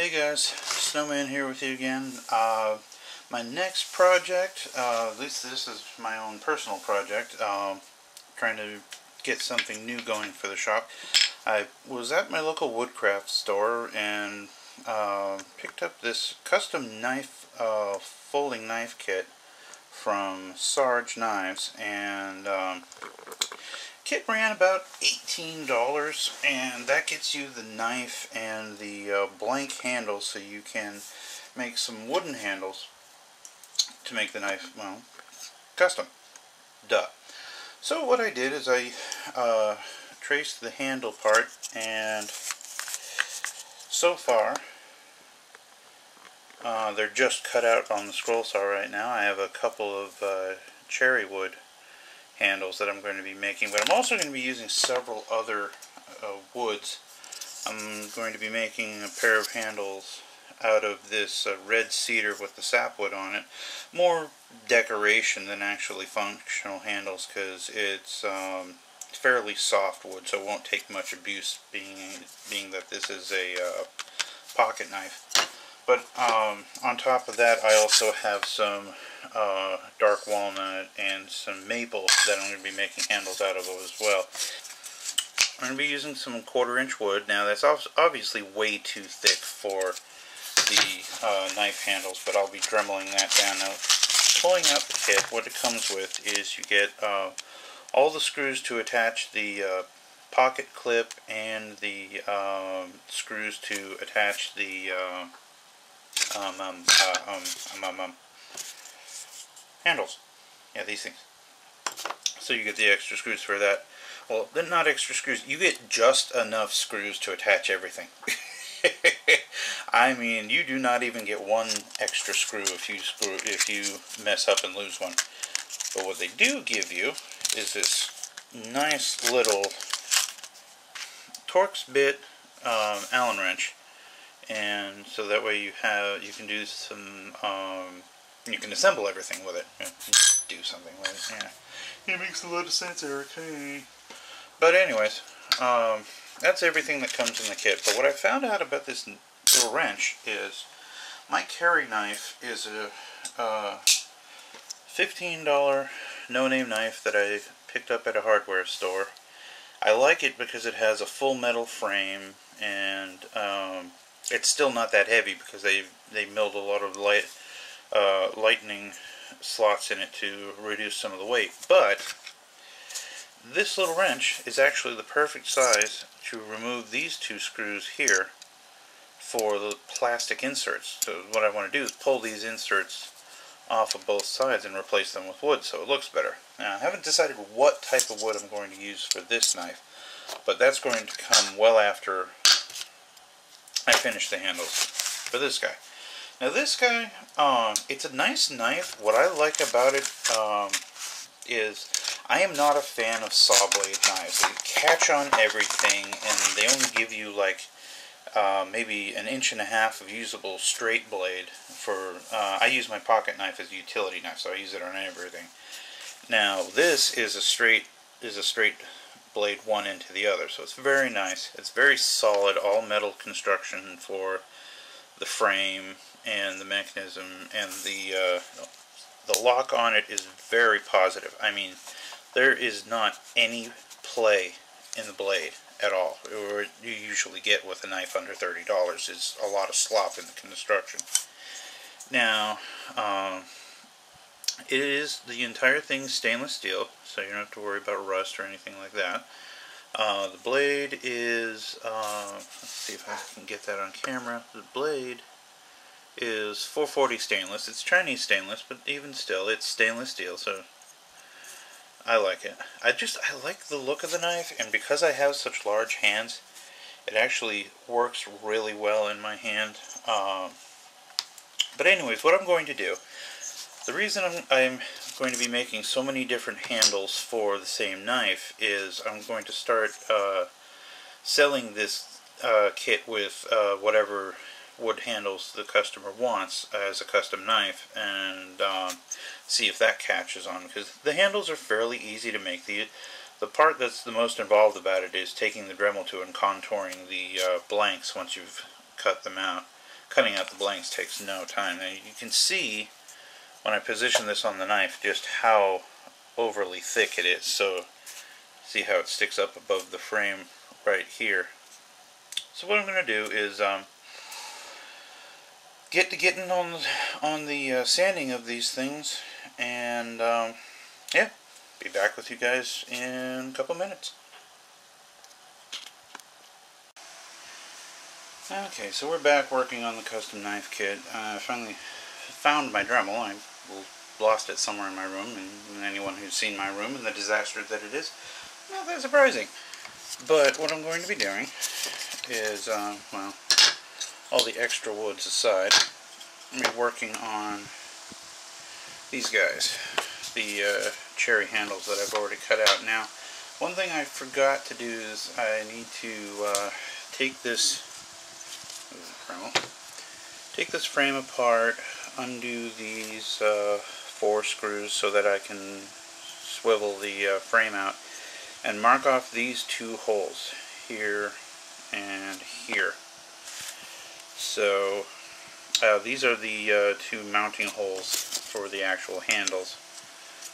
Hey guys, Snowman here with you again. My next project, at least this is my own personal project, trying to get something new going for the shop. I was at my local woodcraft store and picked up this custom knife, folding knife kit from Sarge Knives, and kit ran about $18, and that gets you the knife and the blank handles, so you can make some wooden handles to make the knife, well, custom. Duh. So what I did is I traced the handle part, and so far they're just cut out on the scroll saw right now. I have a couple of cherry wood handles that I'm going to be making, but I'm also going to be using several other woods. I'm going to be making a pair of handles out of this red cedar with the sapwood on it. More decoration than actually functional handles, because it's fairly soft wood, so it won't take much abuse, being that this is a pocket knife. But on top of that, I also have some dark walnut and some maple that I'm going to be making handles out of as well. I'm going to be using some 1/4-inch wood. Now that's obviously way too thick for the knife handles, but I'll be dremeling that down. Now, pulling out the kit, what it comes with is you get all the screws to attach the pocket clip and the screws to attach the handles. Yeah, these things. So you get the extra screws for that. Well, they're not extra screws. You get just enough screws to attach everything. I mean, you do not even get one extra screw if you mess up and lose one. But what they do give you is this nice little Torx bit Allen wrench. And so that way you can do some, you can assemble everything with it. Do something with it, yeah. It makes a lot of sense, Eric. Hey. But anyways, that's everything that comes in the kit. But what I found out about this little wrench is my carry knife is a $15 no-name knife that I picked up at a hardware store. I like it because it has a full metal frame, and it's still not that heavy because they milled a lot of lightning slots in it to reduce some of the weight. But this little wrench is actually the perfect size to remove these two screws here for the plastic inserts. So what I want to do is pull these inserts off of both sides and replace them with wood so it looks better. Now, I haven't decided what type of wood I'm going to use for this knife, but that's going to come well after I finish the handles for this guy. Now this guy, it's a nice knife. What I like about it is I am not a fan of saw blade knives. They catch on everything, and they only give you like maybe 1.5 inches of usable straight blade. I use my pocket knife as a utility knife, so I use it on everything. Now this is a straight blade one into the other, so it's very nice. It's very solid, all metal construction for the frame and the mechanism, and the lock on it is very positive. I mean, there is not any play in the blade at all. Or you usually get with a knife under $30 is a lot of slop in the construction. Now, it is the entire thing stainless steel, so you don't have to worry about rust or anything like that. The blade is, let's see if I can get that on camera. The blade is 440 stainless. It's Chinese stainless, but even still, it's stainless steel, so I like it. I like the look of the knife, and because I have such large hands, it actually works really well in my hand. But anyways, what I'm going to do, the reason I'm going to be making so many different handles for the same knife is I'm going to start selling this kit with whatever wood handles the customer wants as a custom knife, and see if that catches on, because the handles are fairly easy to make. The part that's the most involved about it is taking the Dremel tool and contouring the blanks once you've cut them out. cutting out the blanks takes no time. Now you can see when I position this on the knife just how overly thick it is. So see how it sticks up above the frame right here. So what I'm going to do is get to getting on the sanding of these things, and yeah, be back with you guys in a couple minutes. Okay, so we're back working on the custom knife kit. I finally found my Dremel. I lost it somewhere in my room, and anyone who's seen my room and the disaster that it is, not that surprising. But what I'm going to be doing is, well, all the extra woods aside, I'm going to be working on these guys, the cherry handles that I've already cut out. Now, one thing I forgot to do is I need to take this frame apart, undo these 4 screws so that I can swivel the frame out, and mark off these 2 holes here and here. So these are the 2 mounting holes for the actual handles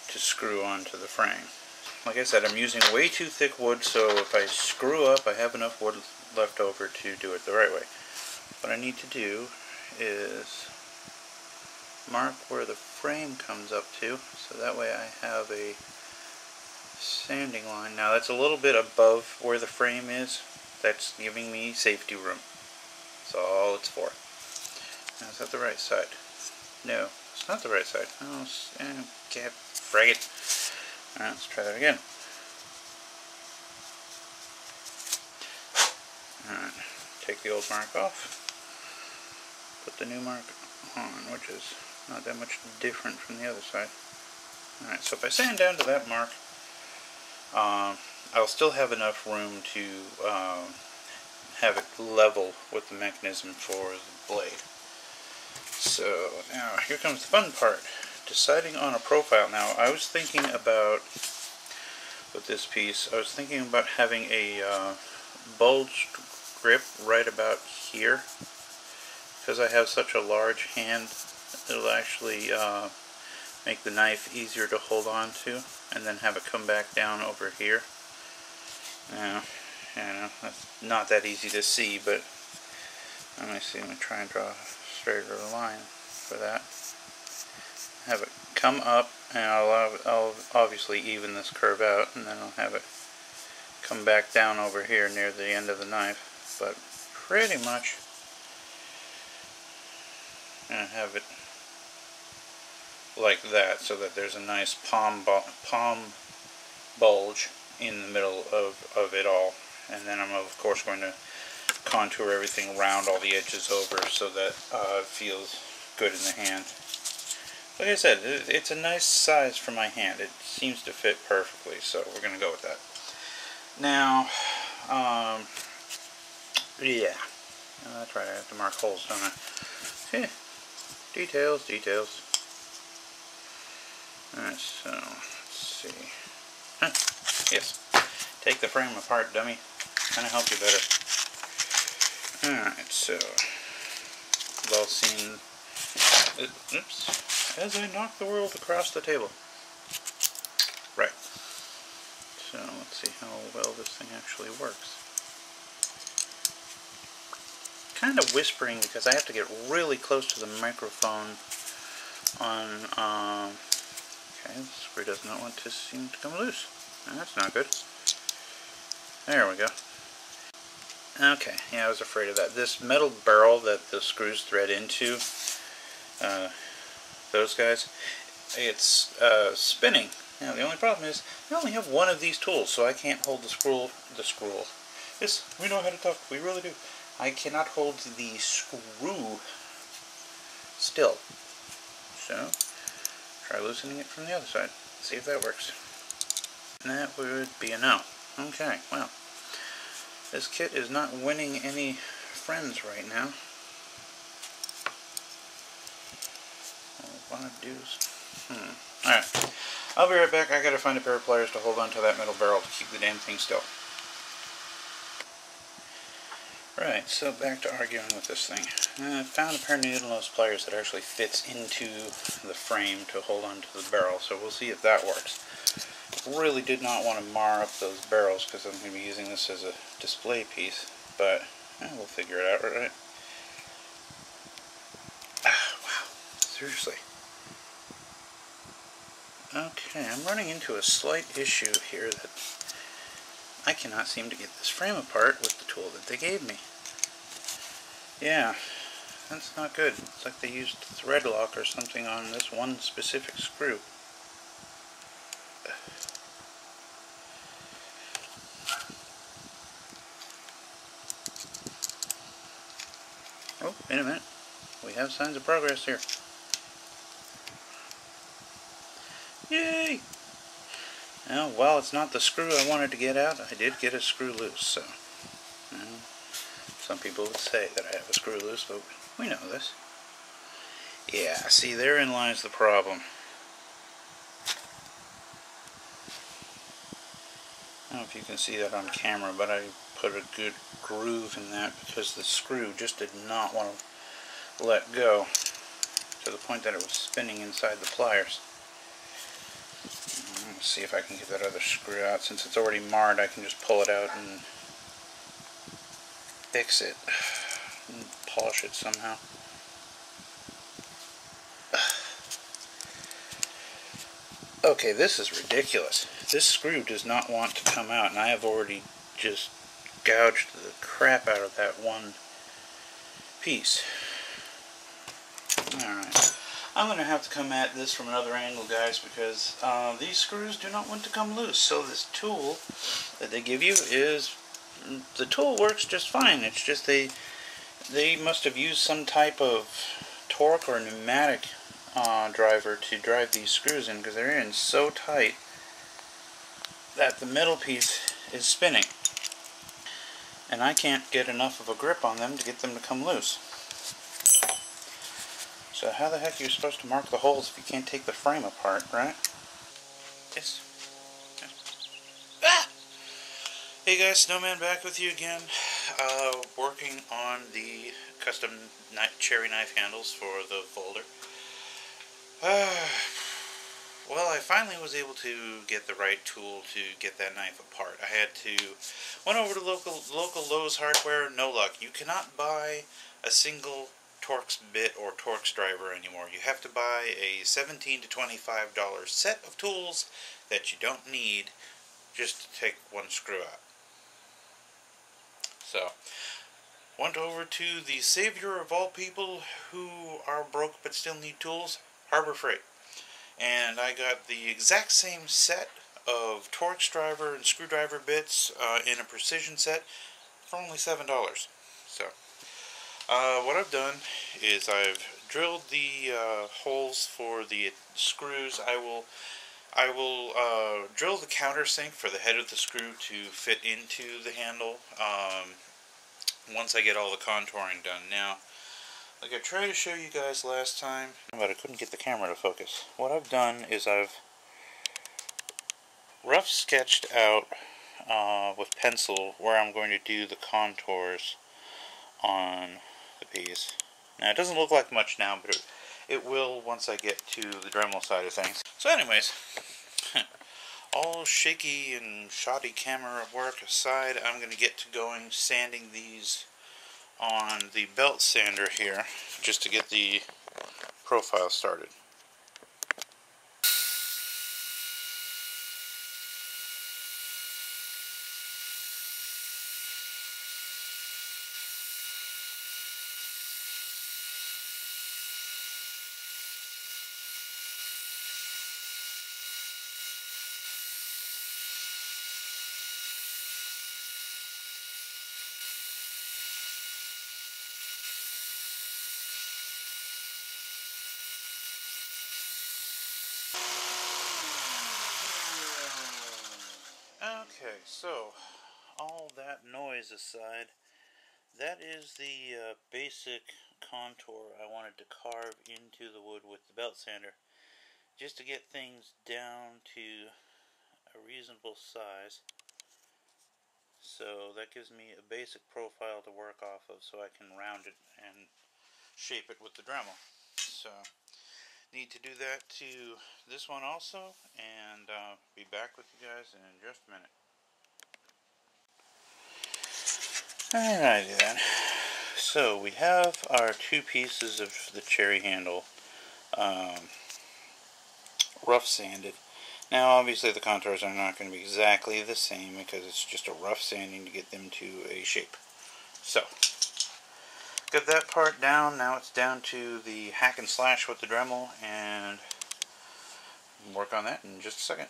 to screw onto the frame. Like I said, I'm using way too thick wood, so if I screw up, I have enough wood left over to do it the right way. What I need to do is mark where the frame comes up to, so that way I have a sanding line. Now that's a little bit above where the frame is. That's giving me safety room. That's all it's for. Now, is that the right side? No, it's not the right side. Oh, can't frag it. Alright, let's try that again. Alright, take the old mark off. Put the new mark on, which is not that much different from the other side. Alright, so if I sand down to that mark, I'll still have enough room to have it level with the mechanism for the blade. So now here comes the fun part, deciding on a profile. Now I was thinking about, with this piece, I was thinking about having a bulged grip right about here. Because I have such a large hand, it'll actually make the knife easier to hold on to, and then have it come back down over here. Now, that's not that easy to see, but let me see, let me try and draw a straighter line for that. Have it come up, and I'll obviously even this curve out, and then I'll have it come back down over here near the end of the knife, but pretty much and have it like that, so that there's a nice palm bulge in the middle of it all. And then I'm of course going to contour everything around all the edges over so that it feels good in the hand. Like I said, it's a nice size for my hand. It seems to fit perfectly, so we're going to go with that. Now, yeah, that's right, I have to mark holes, don't I? Details. Alright, so, let's see. Huh, yes. Take the frame apart, dummy. Kinda help you better. Alright, so, we've all seen, oops, as I knock the world across the table. Right. So, let's see how well this thing actually works. Kind of whispering because I have to get really close to the microphone on, okay, the screw does not want to seem to come loose. That's not good. There we go. Okay, yeah, I was afraid of that. This metal barrel that the screws thread into, those guys, it's spinning. Now the only problem is I only have one of these tools, so I can't hold the screw. Yes, we know how to talk. We really do. I cannot hold the screw still. So, try loosening it from the other side. See if that works. And that would be a no. Okay, well, this kit is not winning any friends right now. All I want to do is... Alright, I'll be right back. I gotta find a pair of pliers to hold on to that metal barrel to keep the damn thing still. Right, so back to arguing with this thing. I found a pair of needle nose pliers that actually fits into the frame to hold onto the barrel, so we'll see if that works. Really did not want to mar up those barrels because I'm going to be using this as a display piece, but we'll figure it out, right? Wow, seriously. Okay, I'm running into a slight issue here that I cannot seem to get this frame apart with the tool that they gave me. Yeah, that's not good. It's like they used thread lock or something on this one specific screw. Oh, wait a minute. We have signs of progress here. Yay! Now, while it's not the screw I wanted to get out, I did get a screw loose, so... some people would say that I have a screw loose, but we know this. Yeah, see, therein lies the problem. I don't know if you can see that on camera, but I put a good groove in that because the screw just did not want to let go to the point that it was spinning inside the pliers. Let's see if I can get that other screw out. Since it's already marred, I can just pull it out and fix it and polish it somehow. Okay, this is ridiculous. This screw does not want to come out, and I have already just gouged the crap out of that one piece. Alright, I'm going to have to come at this from another angle, guys, because these screws do not want to come loose. So this tool that they give you is, the tool works just fine. It's just they must have used some type of torque or pneumatic driver to drive these screws in, because they're in so tight that the middle piece is spinning, and I can't get enough of a grip on them to get them to come loose. So how the heck are you supposed to mark the holes if you can't take the frame apart, right? Yes. Ah! Hey guys, Snowman back with you again, working on the custom cherry knife handles for the folder. Well, I finally was able to get the right tool to get that knife apart. Went over to local Lowe's Hardware, no luck. You cannot buy a single Torx bit or Torx driver anymore. You have to buy a $17 to $25 set of tools that you don't need just to take one screw out. So, went over to the savior of all people who are broke but still need tools, Harbor Freight. And I got the exact same set of Torx driver and screwdriver bits in a precision set for only $7. So, what I've done is I've drilled the holes for the screws. I will drill the countersink for the head of the screw to fit into the handle once I get all the contouring done. Now, like I tried to show you guys last time, but I couldn't get the camera to focus. What I've done is I've rough sketched out with pencil where I'm going to do the contours on the piece. Now, it doesn't look like much now, but it will once I get to the Dremel side of things. So anyways, all shaky and shoddy camera work aside, I'm going to get to going sanding these on the belt sander here just to get the profile started. Okay, so all that noise aside, that is the basic contour I wanted to carve into the wood with the belt sander, just to get things down to a reasonable size. So that gives me a basic profile to work off of so I can round it and shape it with the Dremel. So need to do that to this one also, and be back with you guys in just a minute. Alrighty then. So we have our two pieces of the cherry handle rough sanded. Now obviously the contours are not going to be exactly the same because it's just a rough sanding to get them to a shape. So got that part down. Now it's down to the hack and slash with the Dremel, and work on that in just a second.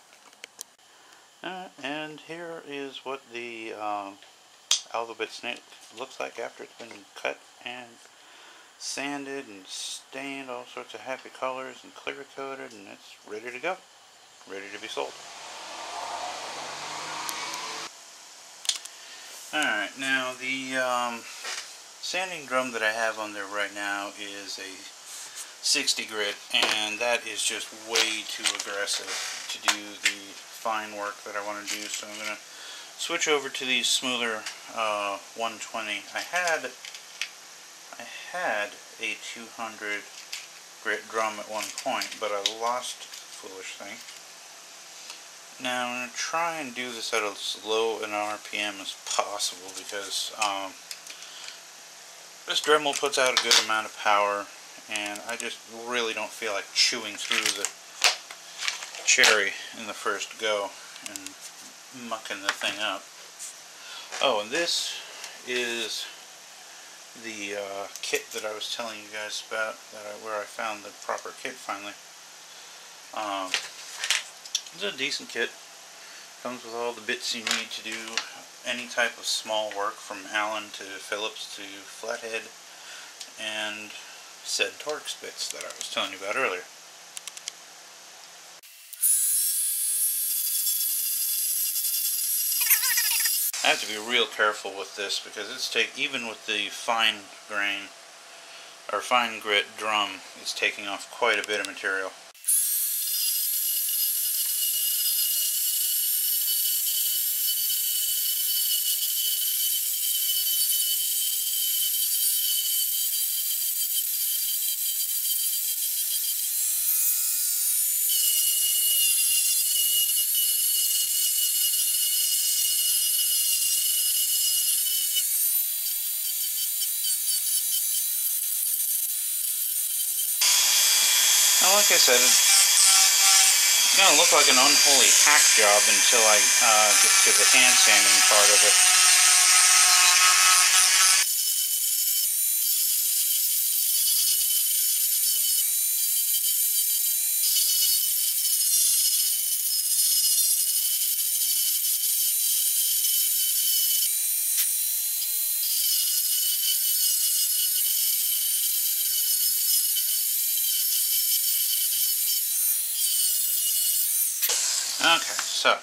And here is what the alphabet snake looks like after it's been cut and sanded and stained all sorts of happy colors and clear coated, and it's ready to go, ready to be sold. Alright, now the sanding drum that I have on there right now is a 60 grit, and that is just way too aggressive to do the fine work that I want to do, so I'm going to switch over to the smoother 120. I had a 200 grit drum at one point, but I lost, foolish thing. Now I'm going to try and do this at as low an RPM as possible because this Dremel puts out a good amount of power, and I just really don't feel like chewing through the cherry in the first go and mucking the thing up. Oh, and this is the kit that I was telling you guys about, where I found the proper kit finally. It's a decent kit. Comes with all the bits you need to do any type of small work, from Allen to Phillips to flathead, and said Torx bits that I was telling you about earlier. I have to be real careful with this because even with the fine grain or fine grit drum, it's taking off quite a bit of material. Now, like I said, it's going to look like an unholy hack job until I get to the hand sanding part of it. Okay, so,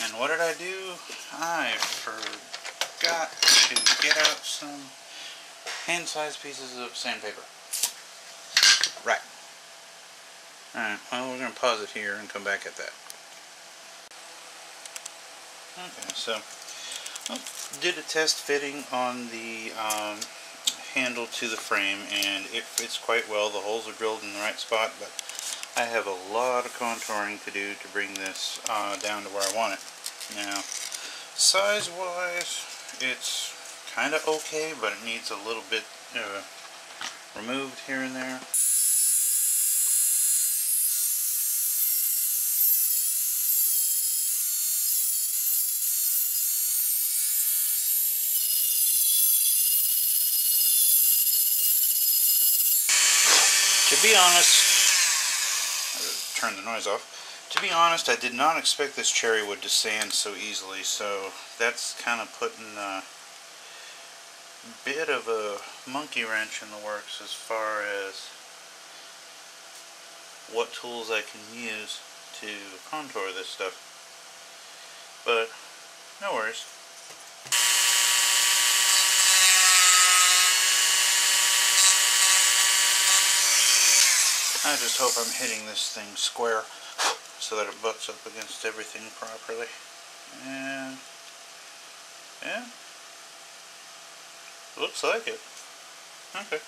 and what did I do? I forgot to get out some hand-sized pieces of sandpaper. Right. Alright, well, we're going to pause it here and come back at that. Okay, so, did a test fitting on the handle to the frame, and it fits quite well. The holes are drilled in the right spot, but I have a lot of contouring to do to bring this down to where I want it. Now, size-wise, it's kind of okay, but it needs a little bit removed here and there. To be honest, turn the noise off. To be honest, I did not expect this cherry wood to sand so easily, so that's kind of putting a bit of a monkey wrench in the works as far as what tools I can use to contour this stuff. But no worries. I just hope I'm hitting this thing square so that it butts up against everything properly. And Yeah. Looks like it. Okay.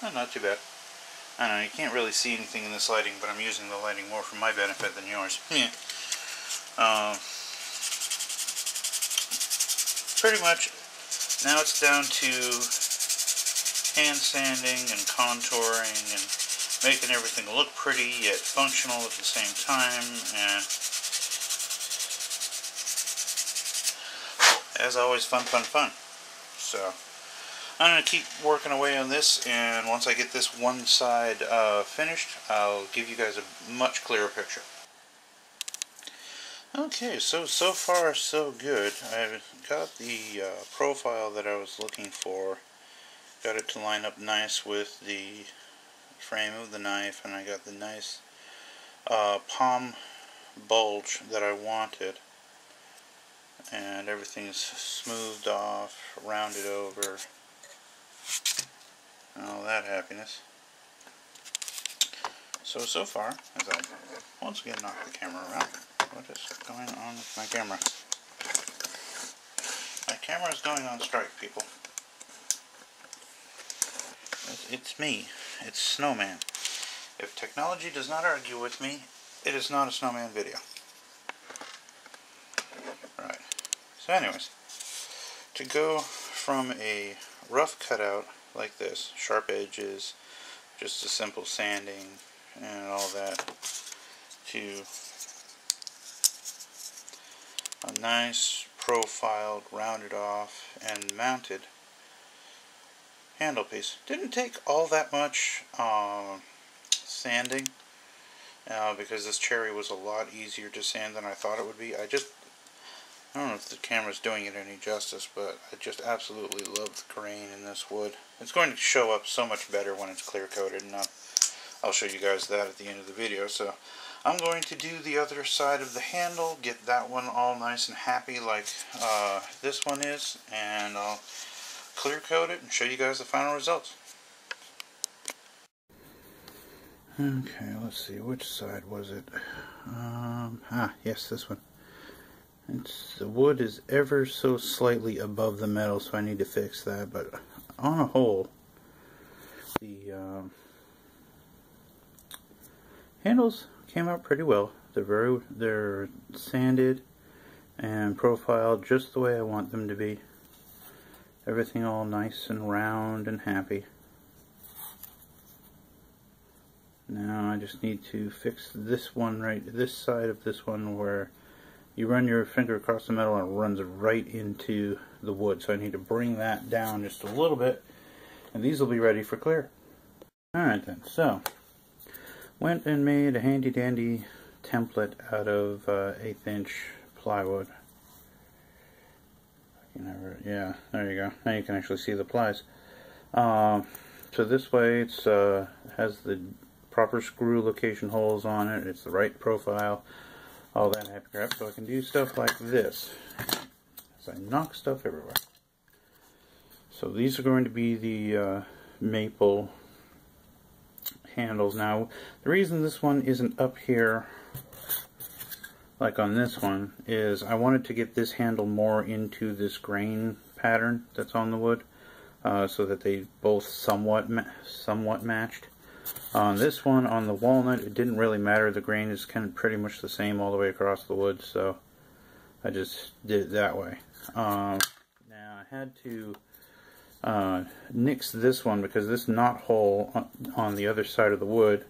Well, not too bad. I don't know, you can't really see anything in this lighting, but I'm using the lighting more for my benefit than yours. Yeah. Pretty much, now it's down to hand sanding and contouring and making everything look pretty yet functional at the same time, and as always, fun, fun, fun. So I'm going to keep working away on this, and once I get this one side finished, I'll give you guys a much clearer picture. Okay, so far so good. I've got the profile that I was looking for. Got it to line up nice with the frame of the knife, and I got the nice palm bulge that I wanted. And everything's smoothed off, rounded over, and all that happiness. So far, as I once again knock the camera around, what is going on with my camera? My camera is going on strike, people. It's me. It's Snowman. If technology does not argue with me, it is not a Snowman video. Right. So anyways, to go from a rough cutout like this, sharp edges, just a simple sanding and all that, to a nice profiled, rounded off and mounted handle piece. Didn't take all that much sanding because this cherry was a lot easier to sand than I thought it would be. I don't know if the camera's doing it any justice, but I just absolutely love the grain in this wood. It's going to show up so much better when it's clear coated, and I'll show you guys that at the end of the video. So I'm going to do the other side of the handle, get that one all nice and happy like this one is, and I'll clear coat it and show you guys the final results. Okay, let's see, which side was it? Yes, this one. The wood is ever so slightly above the metal, so I need to fix that, but on a whole, the handles came out pretty well. They're sanded and profiled just the way I want them to be. Everything all nice and round and happy. Now I just need to fix this one this side of this one where you run your finger across the metal and it runs right into the wood. So I need to bring that down just a little bit, and these will be ready for clear. Alright then, so went and made a handy dandy template out of 1/8 inch plywood. Yeah, there you go. Now you can actually see the plies. So this way it has the proper screw location holes on it. It's the right profile. All that happy crap. So I can do stuff like this as I knock stuff everywhere. So these are going to be the maple handles. Now the reason this one isn't up here like on this one is I wanted to get this handle more into this grain pattern that's on the wood, so that they both somewhat matched. On this one, on the walnut, it didn't really matter. The grain is kind of pretty much the same all the way across the wood, so I just did it that way. Now I had to nix this one because this knot hole on the other side of the wood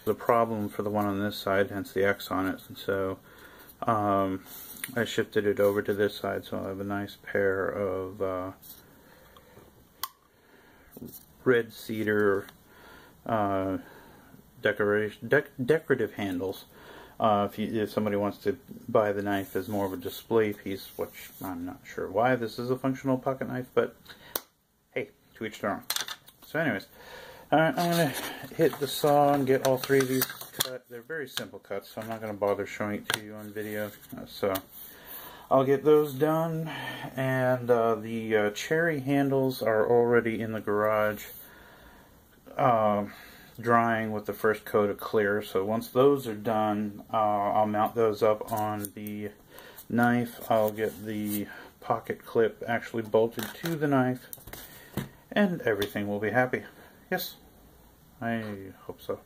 is a problem for the one on this side, hence the X on it. And so I shifted it over to this side, so I have a nice pair of red cedar decorative handles. If somebody wants to buy the knife as more of a display piece, which I'm not sure why this is a functional pocket knife, but hey, to each their own. So anyways, I'm going to hit the saw and get all three of these cut. They're very simple cuts, so I'm not going to bother showing it to you on video. So I'll get those done, and the cherry handles are already in the garage drying with the first coat of clear. So once those are done, I'll mount those up on the knife. I'll get the pocket clip actually bolted to the knife, and everything will be happy. Yes, I hope so.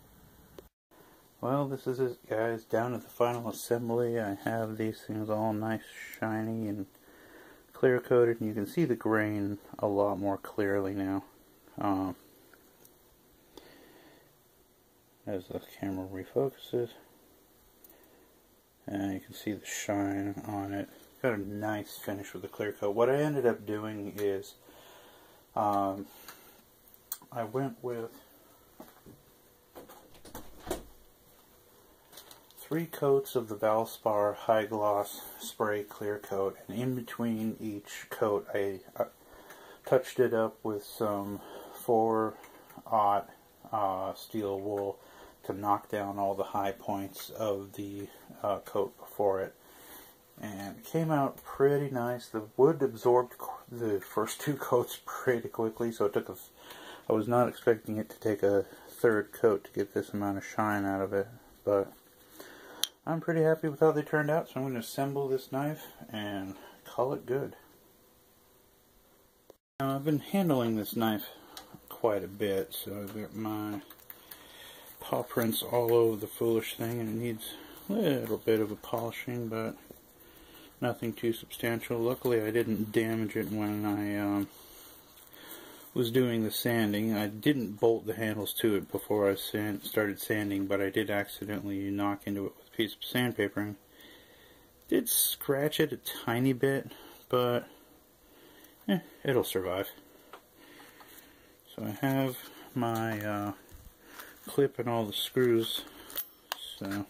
Well, this is it, guys. Down at the final assembly, I have these things all nice, shiny, and clear coated, and you can see the grain a lot more clearly now. As the camera refocuses, and you can see the shine on it. Got a nice finish with the clear coat. What I ended up doing is I went with 3 coats of the Valspar High Gloss Spray Clear Coat, and in between each coat I touched it up with some 4/0 steel wool to knock down all the high points of the coat before it. And it came out pretty nice. The wood absorbed the first 2 coats pretty quickly, so it took I was not expecting it to take a 3rd coat to get this amount of shine out of it, but I'm pretty happy with how they turned out, so I'm going to assemble this knife and call it good. Now, I've been handling this knife quite a bit, so I've got my paw prints all over the foolish thing, and it needs a little bit of a polishing, but nothing too substantial. Luckily, I didn't damage it when I was doing the sanding. I didn't bolt the handles to it before I started sanding, but I did accidentally knock into it with a piece of sandpaper and did scratch it a tiny bit, but it'll survive. So I have my clip and all the screws, so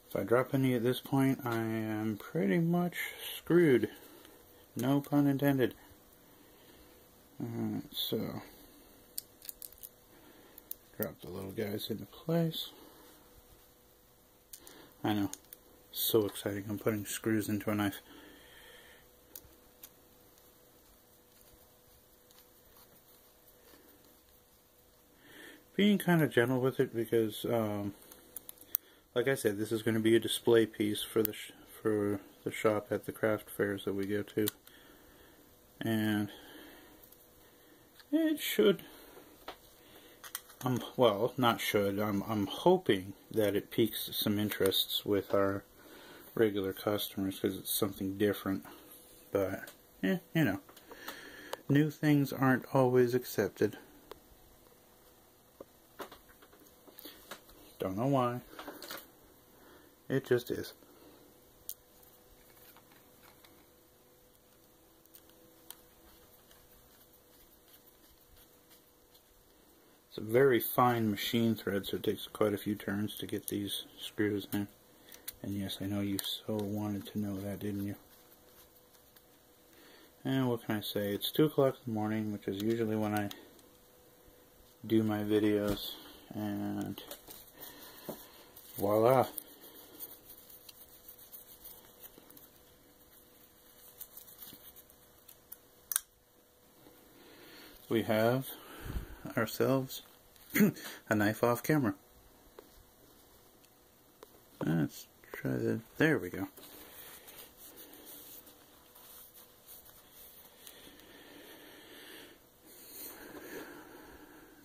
if I drop any at this point, I am pretty much screwed. No pun intended. Alright, so drop the little guys into place. I know, so exciting. I'm putting screws into a knife. Being kind of gentle with it because, like I said, this is going to be a display piece for the shop at the craft fairs that we go to, and it should. Well, not should. I'm hoping that it piques some interests with our regular customers because it's something different. But you know, new things aren't always accepted. Don't know why. It just is. It's a very fine machine thread, so it takes quite a few turns to get these screws in. And yes, I know you so wanted to know that, didn't you? And what can I say? It's 2 o'clock in the morning, which is usually when I do my videos, and voila! We have ourselves a knife off camera. Let's try the. There we go.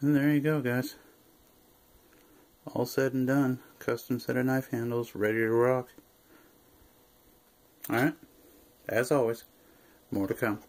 And there you go, guys. All said and done. Custom set of knife handles, ready to rock. Alright, as always, more to come.